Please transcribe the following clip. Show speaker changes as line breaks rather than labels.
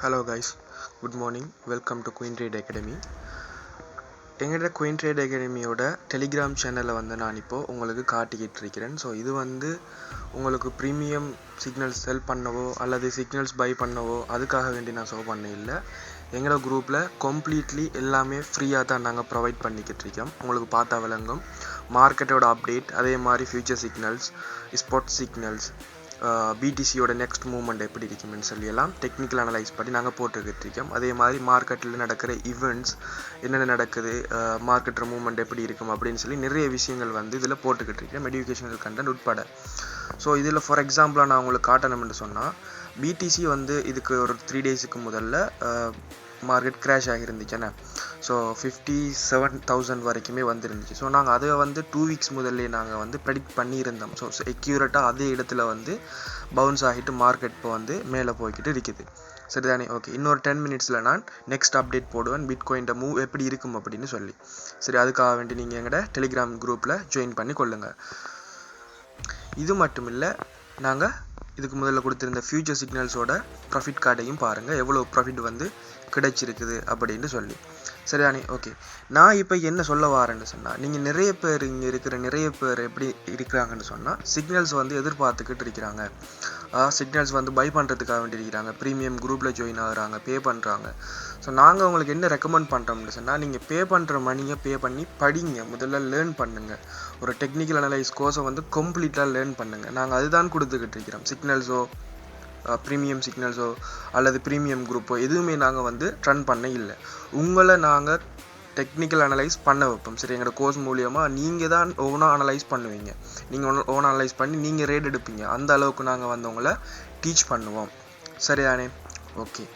Hello guys, good morning. Welcome to Queen Trade Academy. எங்களோட Queen Trade Academy-யோட Telegram சேனலில் வந்து நான் இப்போது உங்களுக்கு காட்டிக்கிட்டு இருக்கிறேன். ஸோ இது வந்து உங்களுக்கு ப்ரீமியம் சிக்னல்ஸ் செல் பண்ணவோ அல்லது சிக்னல்ஸ் பை பண்ணவோ அதுக்காக வேண்டி நான் ஷோ பண்ண இல்லை. எங்களோட குரூப்பில் கம்ப்ளீட்லி எல்லாமே ஃப்ரீயாக தான் நாங்கள் ப்ரொவைட் பண்ணிக்கிட்டு இருக்கோம். உங்களுக்கு பார்த்தா விளங்கும். மார்க்கெட்டோட அப்டேட், அதே மாதிரி ஃபியூச்சர் சிக்னல்ஸ், ஸ்பாட் சிக்னல்ஸ், பிடிசியோட நெக்ஸ்ட் மூவ்மெண்ட் எப்படி இருக்குமென்னு சொல்லி எல்லாம் டெக்னிக்கல் அனலைஸ் பண்ணி நாங்கள் போட்டுக்கிட்டு இருக்கோம். அதே மாதிரி மார்க்கெட்டில் நடக்கிற ஈவெண்ட்ஸ் என்னென்ன நடக்குது, மார்க்கெட் மூவ்மெண்ட் எப்படி இருக்கும் அப்படின்னு சொல்லி நிறைய விஷயங்கள் வந்து இதில் போட்டுக்கிட்டு இருக்கேன், எஜுகேஷனல் கண்டென்ட் உட்பட. ஸோ இதில் ஃபார் எக்ஸாம்பிளாக நான் உங்களுக்கு காட்டணும்னு சொன்னால், பிடிசி வந்து இதுக்கு ஒரு 3 டேஸுக்கு முதல்ல மார்க்கெட் கிராஷ் ஆகியிருந்துச்சுண்ணே. ஸோ 57,000 வரைக்குமே வந்துருந்துச்சு. ஸோ நாங்கள் அதை வந்து 2 வீக்ஸ் முதல்லே நாங்கள் வந்து ப்ரெடிக்ட் பண்ணியிருந்தோம். ஸோ எக்யூரேட்டாக அதே இடத்துல வந்து பவுன்ஸ் ஆகிட்டு மார்க்கெட் இப்போ வந்து மேலே போய்கிட்டு இருக்குது. சரிதானே? ஓகே, இன்னொரு 10 மினிட்ஸில் நான் நெக்ஸ்ட் அப்டேட் போடுவேன், பிட்காயின் மூவ் எப்படி இருக்கும் அப்படின்னு சொல்லி. சரி, அதுக்காக வேண்டி நீங்கள் எங்களோட டெலிகிராம் குரூப்பில் ஜாயின் பண்ணி கொள்ளுங்கள். இது மட்டும் இல்லை, நாங்கள் இதுக்கு முதல்ல கொடுத்துருந்த ஃபியூச்சர் சிக்னல்ஸோட ப்ராஃபிட் கார்டையும் பாருங்கள், எவ்வளோ ப்ராஃபிட் வந்து கிடைச்சிருக்குது அப்படின்னு சொல்லி. சரிதானே? ஓகே, நான் இப்போ என்ன சொல்ல வரேன்னு சொன்னால், நீங்கள் நிறைய பேர் இங்கே இருக்கிற நிறைய பேர் எப்படி இருக்கிறாங்கன்னு சொன்னால், சிக்னல்ஸ் வந்து எதிர்பார்த்துக்கிட்டு இருக்கிறாங்க. சிக்னல்ஸ் வந்து பை பண்ணுறதுக்காக வேண்டி இருக்கிறாங்க, ப்ரீமியம் குரூப்பில் ஜாயின் ஆகுறாங்க, பே பண்ணுறாங்க. ஸோ நாங்கள் உங்களுக்கு என்ன ரெக்கமெண்ட் பண்ணுறோம்னு சொன்னால், நீங்கள் பே பண்ணுற மணியை பே பண்ணி படிங்க, முதல்ல லேர்ன் பண்ணுங்கள். ஒரு டெக்னிக்கல் அனலைஸ் கோர்ஸை வந்து கம்ப்ளீட்டாக லேர்ன் பண்ணுங்கள். நாங்கள் அதுதான் கொடுத்துக்கிட்டு இருக்கிறோம். சிக்னல்ஸோ ப்ரீமியம் சிக்னல்ஸோ அல்லது ப்ரீமியம் குரூப்போ எதுவுமே நாங்கள் வந்து ரன் பண்ண இல்லை. உங்களை நாங்கள் டெக்னிக்கல் அனலைஸ் பண்ண வைப்போம். சரி, எங்களோட கோர்ஸ் மூலியமாக நீங்கள் தான் ஓனாக அனலைஸ் பண்ணுவீங்க, நீங்கள் ஓனாக அனலைஸ் பண்ணி நீங்கள் ரேட் எடுப்பீங்க. அந்த அளவுக்கு நாங்கள் வந்து உங்களை டீச் பண்ணுவோம். சரிதானே? ஓகே.